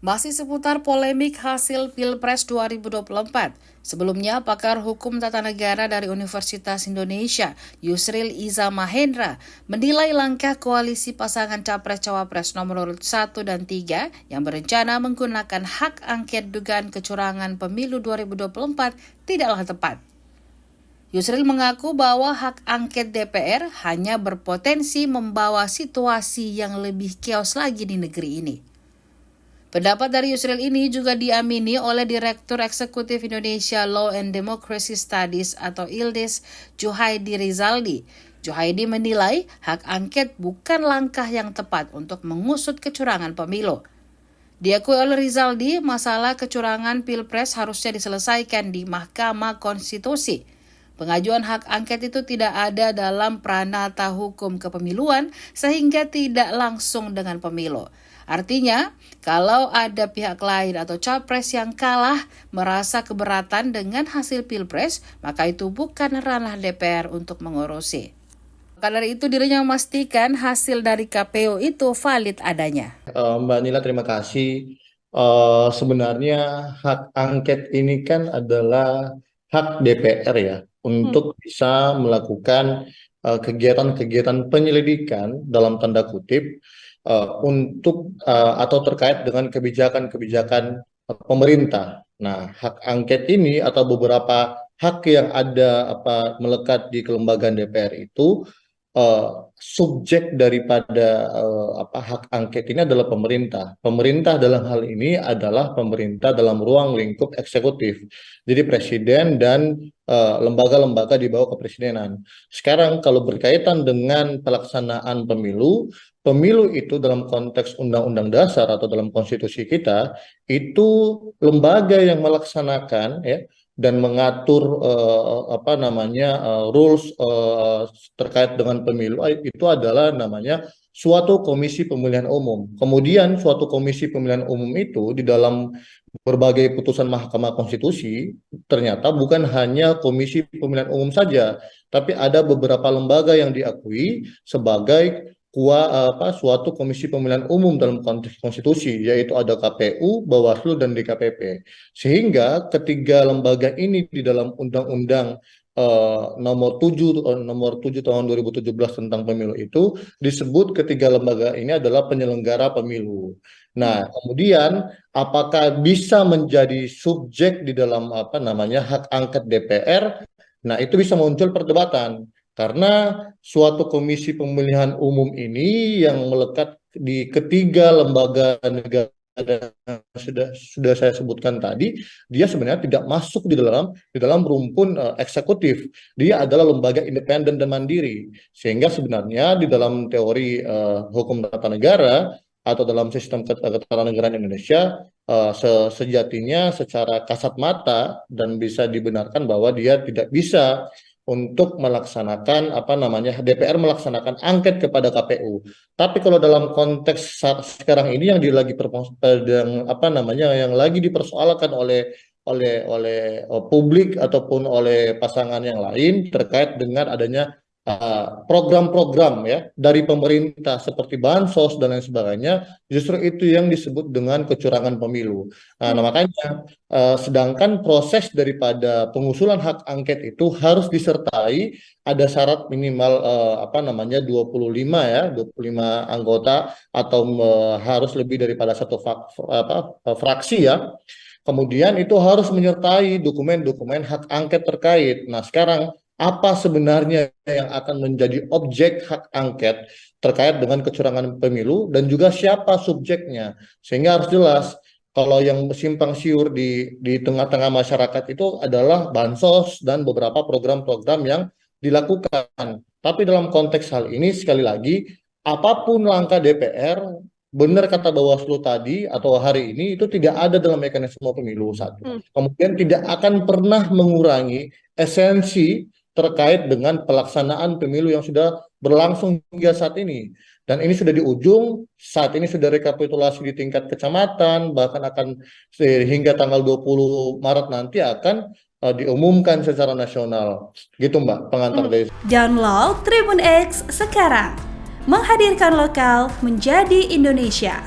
Masih seputar polemik hasil Pilpres 2024. Sebelumnya, pakar hukum tata negara dari Universitas Indonesia, Yusril Iza Mahendra, menilai langkah koalisi pasangan Capres-Cawapres nomor urut 1 dan 3 yang berencana menggunakan hak angket dugaan kecurangan pemilu 2024 tidaklah tepat. Yusril mengaku bahwa hak angket DPR hanya berpotensi membawa situasi yang lebih chaos lagi di negeri ini. Pendapat dari Yusril ini juga diamini oleh Direktur Eksekutif Indonesia Law and Democracy Studies atau ILDES, Juhaidi Rizaldi. Juhaidi menilai hak angket bukan langkah yang tepat untuk mengusut kecurangan pemilu. Diakui oleh Rizaldi, masalah kecurangan Pilpres harusnya diselesaikan di Mahkamah Konstitusi. Pengajuan hak angket itu tidak ada dalam pranata hukum kepemiluan sehingga tidak langsung dengan pemilu. Artinya, kalau ada pihak lain atau capres yang kalah merasa keberatan dengan hasil Pilpres, maka itu bukan ranah DPR untuk mengurusi. Maka dari itu dirinya memastikan hasil dari KPU itu valid adanya. Mbak Nila, terima kasih. Sebenarnya hak angket ini kan adalah hak DPR ya untuk bisa melakukan kegiatan-kegiatan penyelidikan dalam tanda kutip atau terkait dengan kebijakan-kebijakan pemerintah. Nah, hak angket ini atau beberapa hak yang ada melekat di kelembagaan DPR itu subjek daripada hak angket ini adalah pemerintah. Pemerintah dalam hal ini adalah pemerintah dalam ruang lingkup eksekutif. Jadi presiden dan lembaga-lembaga di bawah kepresidenan. Sekarang kalau berkaitan dengan pelaksanaan pemilu, pemilu itu dalam konteks undang-undang dasar atau dalam konstitusi kita itu lembaga yang melaksanakan ya dan mengatur rules terkait dengan pemilu itu adalah namanya suatu komisi pemilihan umum. Kemudian suatu komisi pemilihan umum itu di dalam berbagai putusan Mahkamah Konstitusi ternyata bukan hanya komisi pemilihan umum saja, tapi ada beberapa lembaga yang diakui sebagai suatu komisi pemilihan umum dalam konteks konstitusi, yaitu ada KPU, Bawaslu, dan DKPP. Sehingga ketiga lembaga ini di dalam Undang-Undang nomor 7 tahun 2017 tentang pemilu itu disebut ketiga lembaga ini adalah penyelenggara pemilu. Nah, kemudian apakah bisa menjadi subjek di dalam hak angket DPR? Nah, itu bisa muncul perdebatan. Karena suatu komisi pemilihan umum ini yang melekat di ketiga lembaga negara yang sudah saya sebutkan tadi, dia sebenarnya tidak masuk di dalam rumpun eksekutif. Dia adalah lembaga independen dan mandiri. Sehingga sebenarnya di dalam teori hukum tata negara atau dalam sistem ketatanegaraan Indonesia sejatinya secara kasat mata dan bisa dibenarkan bahwa dia tidak bisa untuk melaksanakan DPR melaksanakan angket kepada KPU. Tapi kalau dalam konteks sekarang ini yang yang lagi dipersoalkan oleh publik ataupun oleh pasangan yang lain terkait dengan adanya program-program ya dari pemerintah seperti bansos dan lain sebagainya, justru itu yang disebut dengan kecurangan pemilu. Nah, makanya sedangkan proses daripada pengusulan hak angket itu harus disertai ada syarat minimal 25 anggota atau harus lebih daripada satu fraksi ya. Kemudian itu harus menyertai dokumen-dokumen hak angket terkait. Nah, sekarang apa sebenarnya yang akan menjadi objek hak angket terkait dengan kecurangan pemilu dan juga siapa subjeknya, sehingga harus jelas. Kalau yang simpang siur di tengah-tengah masyarakat itu adalah bansos dan beberapa program-program yang dilakukan. Tapi dalam konteks hal ini sekali lagi, apapun langkah DPR, benar kata Bawaslu tadi atau hari ini itu tidak ada dalam mekanisme pemilu satu. Kemudian tidak akan pernah mengurangi esensi terkait dengan pelaksanaan pemilu yang sudah berlangsung hingga saat ini. Dan ini sudah di ujung, saat ini sudah rekapitulasi di tingkat kecamatan, bahkan akan hingga tanggal 20 Maret nanti akan diumumkan secara nasional. Gitu Mbak, pengantar dari Download Tribun X sekarang, menghadirkan lokal menjadi Indonesia.